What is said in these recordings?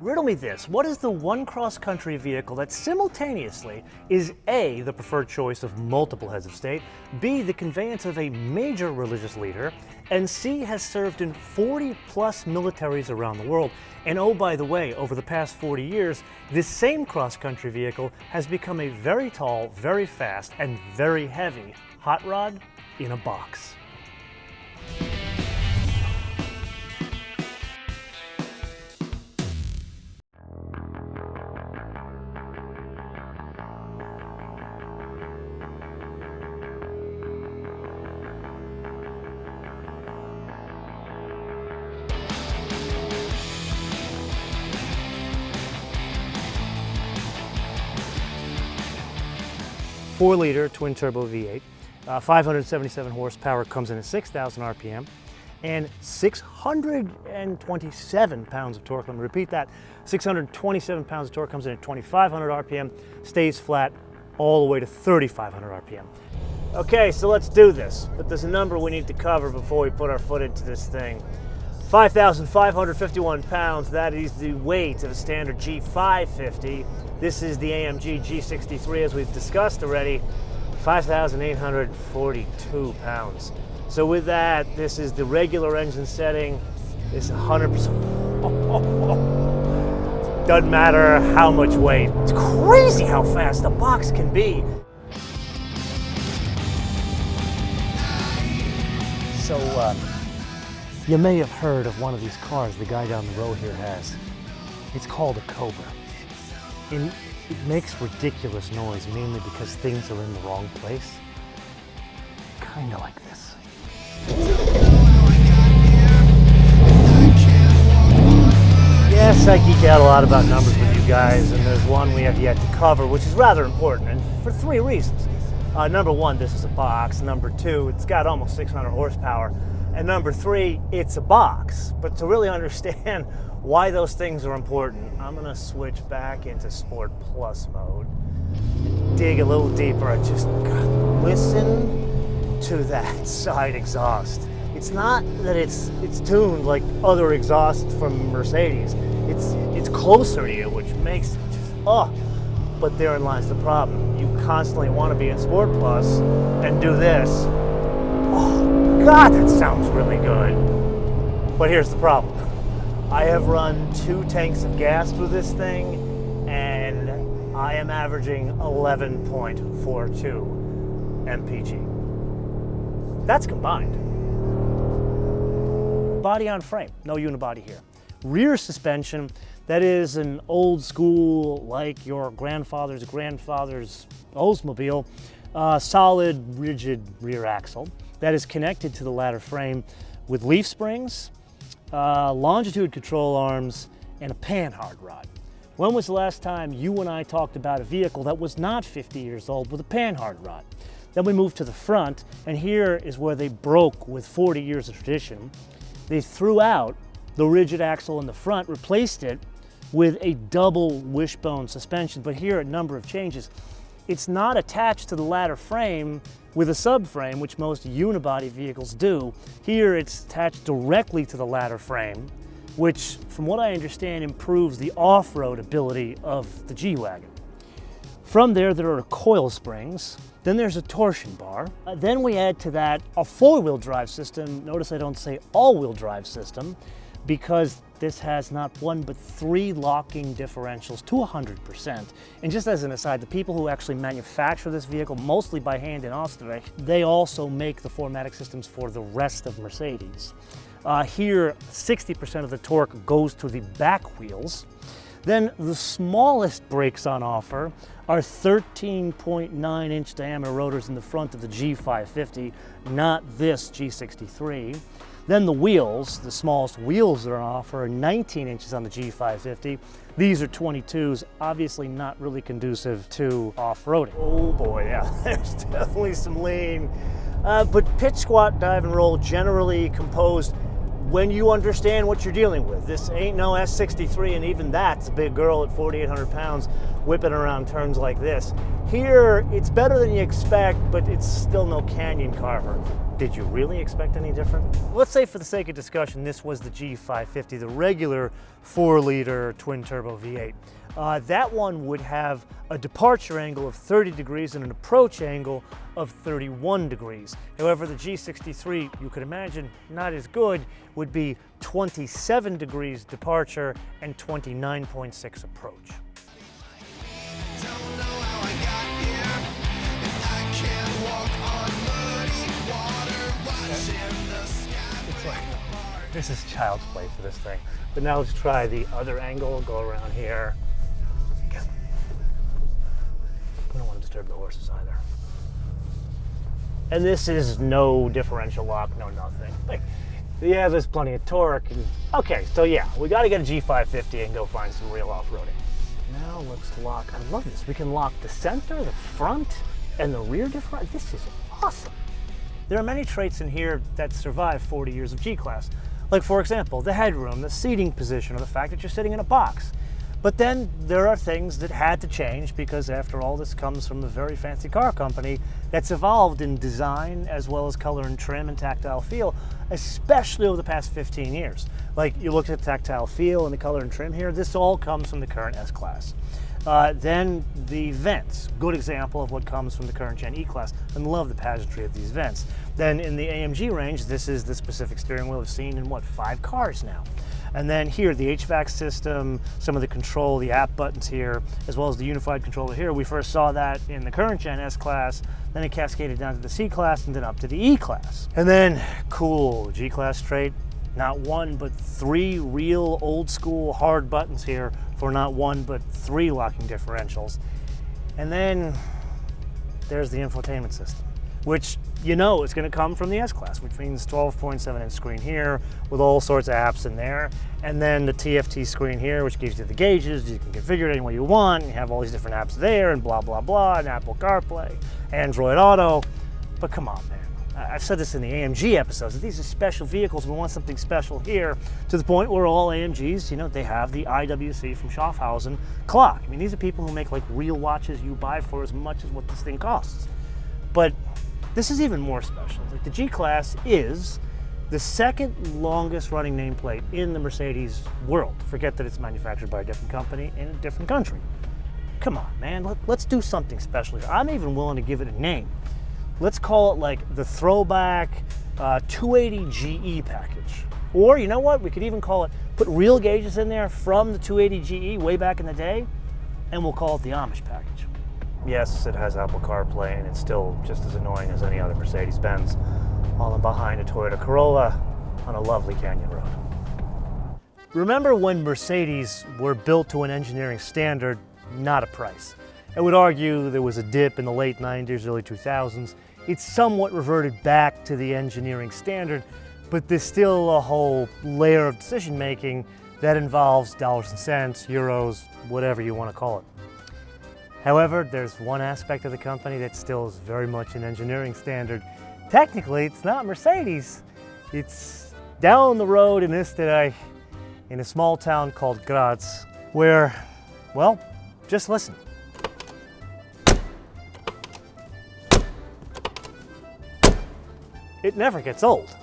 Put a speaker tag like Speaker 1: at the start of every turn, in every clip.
Speaker 1: Riddle me this, what is the one cross-country vehicle that simultaneously is A, the preferred choice of multiple heads of state, B, the conveyance of a major religious leader, and C, has served in 40-plus militaries around the world? And oh, by the way, over the past 40 years, this same cross-country vehicle has become a very tall, very fast, and very heavy hot rod in a box. 4-liter twin-turbo V8, 577 horsepower, comes in at 6,000 RPM, and 627 pounds of torque. Let me repeat that. 627 pounds of torque, comes in at 2,500 RPM, stays flat all the way to 3,500 RPM. Okay, so let's do this, but there's a number we need to cover before we put our foot into this thing. 5,551 pounds, that is the weight of a standard G550. This is the AMG G63, as we've discussed already, 5,842 pounds. So with that, this is the regular engine setting. It's 100%. Doesn't matter how much weight. It's crazy how fast the box can be. So, you may have heard of one of these cars the guy down the road here has. It's called a Cobra. And it makes ridiculous noise, mainly because things are in the wrong place. Kinda like this. Yes, I geek out a lot about numbers with you guys, and there's one we have yet to cover, which is rather important, and for 3 reasons. Number 1, this is a box. Number 2, it's got almost 600 horsepower. And number 3, it's a box. But to really understand why those things are important, I'm gonna switch back into Sport Plus mode. Dig a little deeper. I just listen to that side exhaust. It's not that it's tuned like other exhausts from Mercedes. It's closer to you, which makes it just, But therein lies the problem. You constantly want to be in Sport Plus and do this. Oh God, that sounds really good. But here's the problem. I have run 2 tanks of gas through this thing, and I am averaging 11.42 mpg. That's combined. Body on frame, no unibody here. Rear suspension, that is an old school, like your grandfather's Oldsmobile, solid, rigid rear axle that is connected to the ladder frame with leaf springs, longitude control arms, and a panhard rod. When was the last time you and I talked about a vehicle that was not 50 years old with a panhard rod? Then we moved to the front, and here is where they broke with 40 years of tradition. They threw out the rigid axle in the front, replaced it with a double wishbone suspension, but here a number of changes. It's not attached to the ladder frame with a subframe, which most unibody vehicles do. Here it's attached directly to the ladder frame, which, from what I understand, improves the off-road ability of the G Wagon. From there are coil springs, then there's a torsion bar. Then we add to that a 4-wheel drive system. Notice I don't say all-wheel drive system, because this has not 1 but 3 locking differentials to 100%. And just as an aside, the people who actually manufacture this vehicle, mostly by hand in Österreich, they also make the 4MATIC systems for the rest of Mercedes. Here, 60% of the torque goes to the back wheels. Then the smallest brakes on offer are 13.9-inch diameter rotors in the front of the G550, not this G63. Then the wheels, the smallest wheels that are on offer, are 19 inches on the G550. These are 22s, obviously not really conducive to off-roading. Oh boy, yeah, there's definitely some lean. But pitch, squat, dive, and roll generally composed when you understand what you're dealing with. This ain't no S63, and even that's a big girl at 4,800 pounds whipping around turns like this. Here, it's better than you expect, but it's still no canyon carver. Did you really expect any different? Let's say for the sake of discussion, this was the G550, the regular 4-liter twin-turbo V8. That one would have a departure angle of 30 degrees and an approach angle of 31 degrees. However, the G63, you could imagine, not as good, would be 27 degrees departure and 29.6 approach. It's like, this is child's play for this thing. But now let's try the other angle, go around here. We don't want to disturb the horses either. And this is no differential lock, no nothing. Like, yeah, there's plenty of torque. And, okay, so yeah, we got to get a G550 and go find some real off-roading. Now let's lock, I love this. We can lock the center, the front, and the rear differential. This is awesome. There are many traits in here that survive 40 years of G-Class. Like, for example, the headroom, the seating position, or the fact that you're sitting in a box. But then there are things that had to change because, after all, this comes from a very fancy car company that's evolved in design as well as color and trim and tactile feel, especially over the past 15 years. Like, you look at the tactile feel and the color and trim here, this all comes from the current S-Class. Then the vents, good example of what comes from the current Gen E-Class, and love the pageantry of these vents. Then in the AMG range, this is the specific steering wheel we've seen in, what, 5 cars now. And then here, the HVAC system, some of the control, the app buttons here, as well as the unified controller here. We first saw that in the current Gen S-Class, then it cascaded down to the C-Class, and then up to the E-Class. And then, cool, G-Class trait, not 1, but 3 real old school hard buttons here for not 1, but 3 locking differentials. And then there's the infotainment system, which you know is going to come from the S-Class, which means 12.7-inch screen here with all sorts of apps in there. And then the TFT screen here, which gives you the gauges. You can configure it any way you want. You have all these different apps there and blah, blah, blah, and Apple CarPlay, Android Auto. But come on, man. I've said this in the AMG episodes, that these are special vehicles. We want something special here, to the point where all AMGs, you know, they have the IWC from Schaffhausen clock. I mean, these are people who make like real watches you buy for as much as what this thing costs. But this is even more special. Like, the G-Class is the second longest running nameplate in the Mercedes world. Forget that it's manufactured by a different company in a different country. Come on, man, let's do something special here. I'm even willing to give it a name. Let's call it like the throwback 280 GE package. Or you know what, we could even call it, put real gauges in there from the 280 GE way back in the day, and we'll call it the Amish package. Yes, it has Apple CarPlay, and it's still just as annoying as any other Mercedes Benz, hauling behind a Toyota Corolla on a lovely canyon road. Remember when Mercedes were built to an engineering standard, not a price? I would argue there was a dip in the late 90s, early 2000s. It's somewhat reverted back to the engineering standard, but there's still a whole layer of decision making that involves dollars and cents, euros, whatever you want to call it. However, there's one aspect of the company that still is very much an engineering standard. Technically, it's not Mercedes. It's down the road in Österreich, in a small town called Graz, where, well, just listen. It never gets old.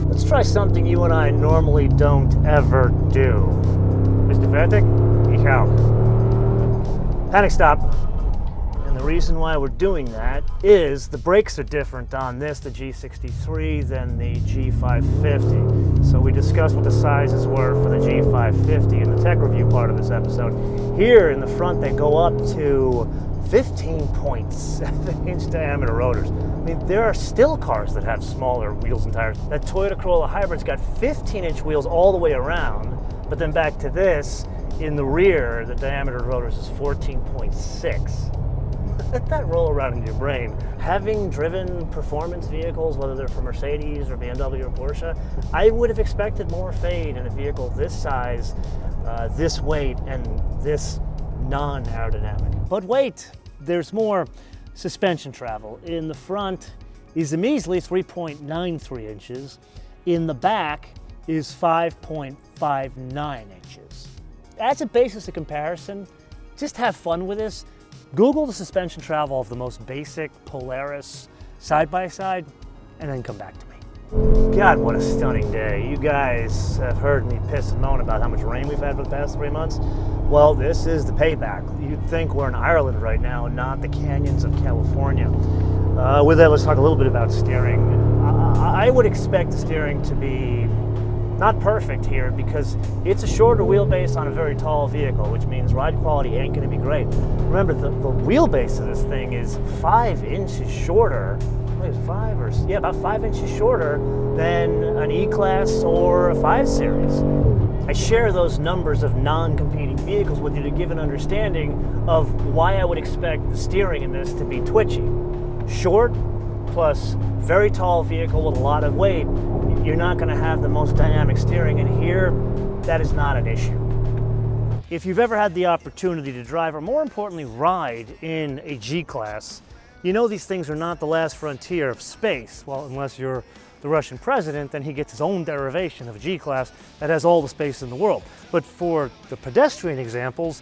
Speaker 1: Let's try something you and I normally don't ever do. Mr. Fertig? Ich auch. Panic stop. And the reason why we're doing that is the brakes are different on this, the G63, than the G550. So we discussed what the sizes were for the G550 in the tech review part of this episode. Here in the front, they go up to 15.7-inch diameter rotors. I mean, there are still cars that have smaller wheels and tires. That Toyota Corolla Hybrid's got 15-inch wheels all the way around, but then back to this, in the rear, the diameter of rotors is 14.6. Let that roll around in your brain. Having driven performance vehicles, whether they're from Mercedes or BMW or Porsche, I would have expected more fade in a vehicle this size, this weight, and this non-aerodynamic. But wait, there's more suspension travel. In the front is a measly 3.93 inches. In the back is 5.59 inches. As a basis of comparison, just have fun with this, Google the suspension travel of the most basic Polaris side-by-side, and then come back to me. God, what a stunning day. You guys have heard me piss and moan about how much rain we've had for the past 3 months. Well, this is the payback. You'd think we're in Ireland right now, not the canyons of California. With that, let's talk a little bit about steering. I would expect the steering to be not perfect here because it's a shorter wheelbase on a very tall vehicle, which means ride quality ain't going to be great. Remember, the wheelbase of this thing is 5 inches shorter. Wait, about 5 inches shorter than an E-Class or a 5 Series. I share those numbers of non-competing vehicles with you to give an understanding of why I would expect the steering in this to be twitchy. Short plus very tall vehicle with a lot of weight, you're not going to have the most dynamic steering, and here, that is not an issue. If you've ever had the opportunity to drive, or more importantly, ride in a G-Class, you know these things are not the last frontier of space. Well, unless you're the Russian president, then he gets his own derivation of a G-Class that has all the space in the world. But for the pedestrian examples,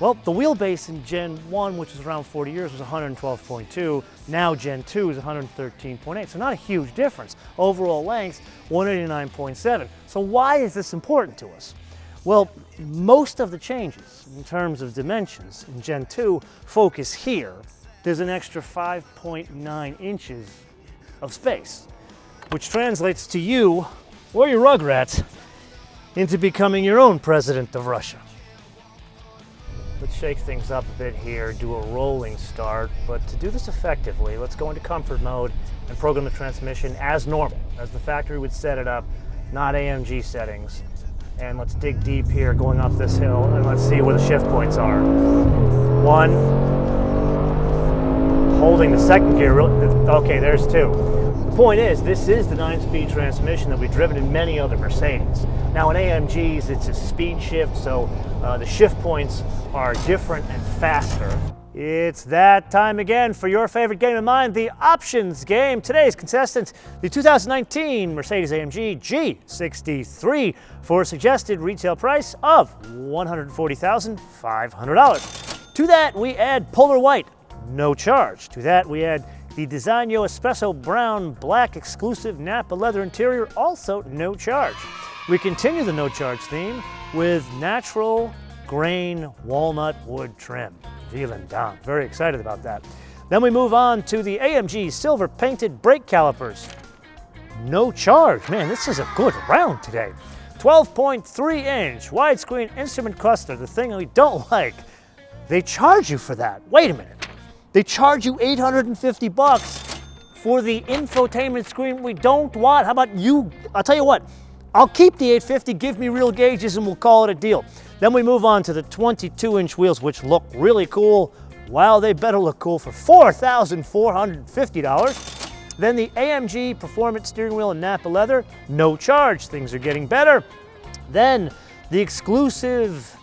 Speaker 1: well, the wheelbase in Gen 1, which was around 40 years, was 112.2. Now Gen 2 is 113.8, so not a huge difference. Overall length, 189.7. So why is this important to us? Well, most of the changes in terms of dimensions in Gen 2 focus here. There's an extra 5.9 inches of space, which translates to you, or your rugrats, into becoming your own president of Russia. Let's shake things up a bit here, do a rolling start, but to do this effectively, let's go into comfort mode and program the transmission as normal, as the factory would set it up, not AMG settings. And let's dig deep here, going up this hill, and let's see where the shift points are. 1, holding the second gear, okay, there's 2. The point is, this is the 9-speed transmission that we've driven in many other Mercedes. Now in AMGs, it's a speed shift, so the shift points are different and faster. It's that time again for your favorite game of mine, the options game. Today's contestant, the 2019 Mercedes AMG G63 for a suggested retail price of $140,500. To that, we add Polar White, no charge. To that, we add the Designo Espresso Brown Black exclusive Napa leather interior, also no charge. We continue the no charge theme with natural grain walnut wood trim. Feeling down. Very excited about that. Then we move on to the AMG silver painted brake calipers. No charge. Man, this is a good round today. 12.3-inch widescreen instrument cluster, the thing we don't like. They charge you for that. Wait a minute. They charge you $850 for the infotainment screen we don't want. How about you? I'll tell you what. I'll keep the $850, give me real gauges, and we'll call it a deal. Then we move on to the 22-inch wheels, which look really cool. Wow, they better look cool for $4,450. Then the AMG Performance steering wheel in Napa leather, no charge. Things are getting better. Then the exclusive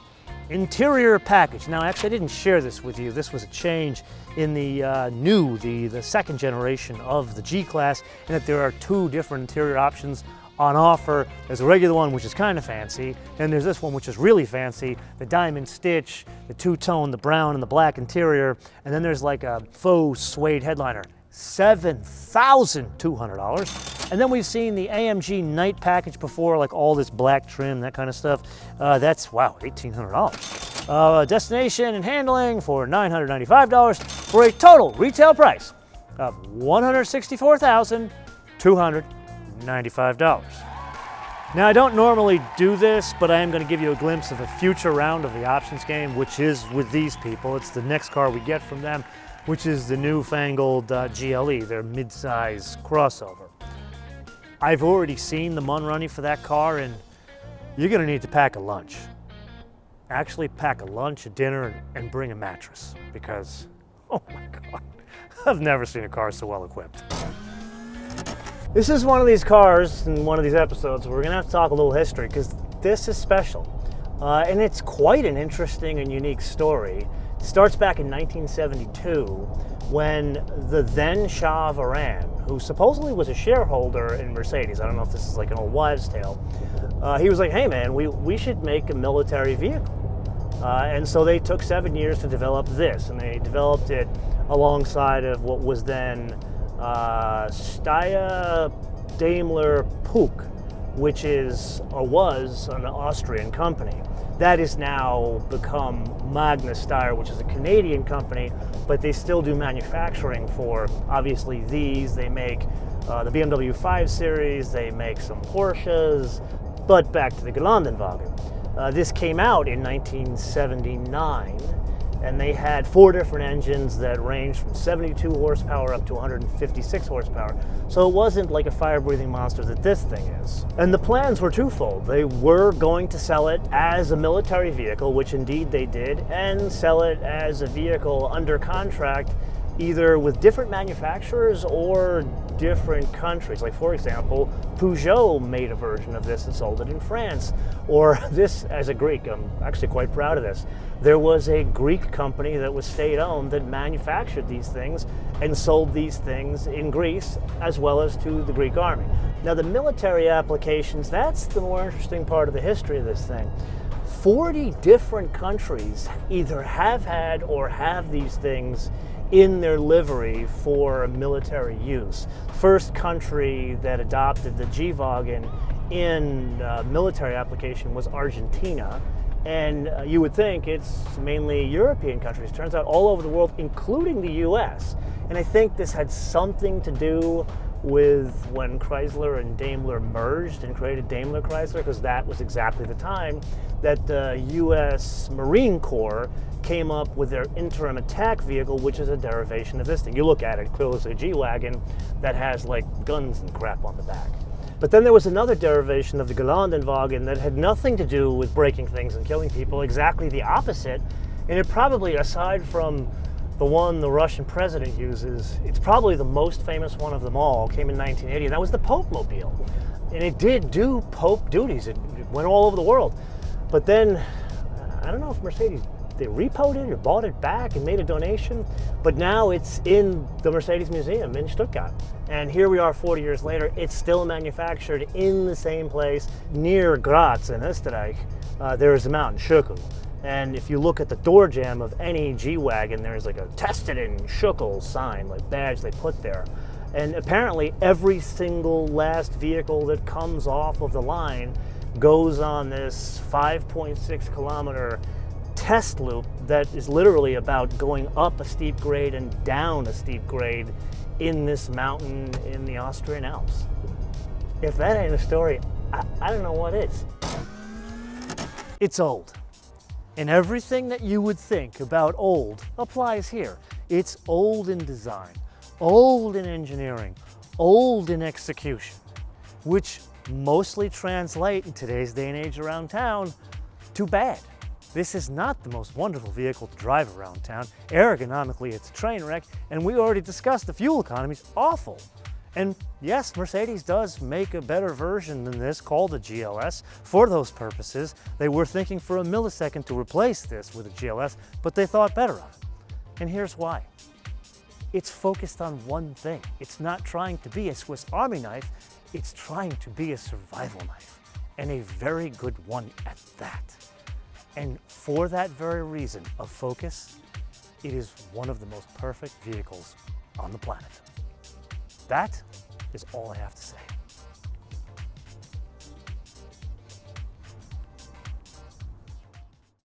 Speaker 1: interior package. Now, actually, I didn't share this with you. This was a change in the the second generation of the G-Class, in that there are 2 different interior options on offer. There's a regular one, which is kind of fancy, and there's this one, which is really fancy, the diamond stitch, the 2-tone, the brown and the black interior, and then there's like a faux suede headliner, $7,200. And then we've seen the AMG night package before, like all this black trim, that kind of stuff. That's, wow, $1,800. Destination and handling for $995 for a total retail price of $164,295. Now, I don't normally do this, but I am going to give you a glimpse of a future round of the options game, which is with these people. It's the next car we get from them, which is the newfangled GLE, their mid-size crossover. I've already seen the mun running for that car, and you're going to need to pack a lunch. Actually, pack a lunch, a dinner, and bring a mattress, because, oh my God, I've never seen a car so well equipped. This is one of these cars in one of these episodes where we're going to have to talk a little history, because this is special. And it's quite an interesting and unique story. It starts back in 1972 when the then Shah of Iran, who supposedly was a shareholder in Mercedes, I don't know if this is like an old wives' tale, he was like, hey man, we should make a military vehicle. And so they took 7 years to develop this, and they developed it alongside of what was then Steyr Daimler Puch, which is, or was, an Austrian company. That has now become Magna Steyr, which is a Canadian company, but they still do manufacturing for, obviously, these. They make the BMW 5 Series, they make some Porsches, but back to the Geländenwagen. This came out in 1979, and they had 4 different engines that ranged from 72 horsepower up to 156 horsepower. So it wasn't like a fire-breathing monster that this thing is. And the plans were twofold. They were going to sell it as a military vehicle, which indeed they did, and sell it as a vehicle under contract, either with different manufacturers or different countries. Like, for example, Peugeot made a version of this and sold it in France. Or this, as a Greek, I'm actually quite proud of this. There was a Greek company that was state-owned that manufactured these things and sold these things in Greece as well as to the Greek army. Now, the military applications, that's the more interesting part of the history of this thing. 40 different countries either have had or have these things in their livery for military use. First country that adopted the G Wagon in military application was Argentina, and you would think it's mainly European countries. Turns out all over the world, including the US. And I think this had something to do with when Chrysler and Daimler merged and created Daimler Chrysler, because that was exactly the time that the US Marine Corps came up with their interim attack vehicle, which is a derivation of this thing. You look at it, clearly it's a G Wagon that has like guns and crap on the back. But then there was another derivation of the Geländenwagen that had nothing to do with breaking things and killing people, exactly the opposite. And it probably, aside from the one the Russian president uses, it's probably the most famous one of them all, came in 1980, and that was the Pope Mobile. And it did do Pope duties. It went all over the world. But then, I don't know if Mercedes, they repoed it or bought it back and made a donation, but now it's in the Mercedes Museum in Stuttgart. And here we are 40 years later, it's still manufactured in the same place near Graz in Österreich. There is a mountain, Schöckel. And if you look at the door jamb of any G-Wagon, there's like a tested in Schöckel sign, like badge they put there. And apparently every single last vehicle that comes off of the line goes on this 5.6 kilometer test loop that is literally about going up a steep grade and down a steep grade in this mountain in the Austrian Alps. If that ain't a story, I don't know what is. It's old. And everything that you would think about old applies here. It's old in design, old in engineering, old in execution, which mostly translate in today's day and age around town to bad. This is not the most wonderful vehicle to drive around town. Ergonomically, it's a train wreck, and we already discussed the fuel economy is awful. And yes, Mercedes does make a better version than this called a GLS. For those purposes, they were thinking for a millisecond to replace this with a GLS, but they thought better of it. And here's why. It's focused on one thing. It's not trying to be a Swiss Army knife, it's trying to be a survival knife, and a very good one at that. And for that very reason of focus, it is one of the most perfect vehicles on the planet. That is all I have to say.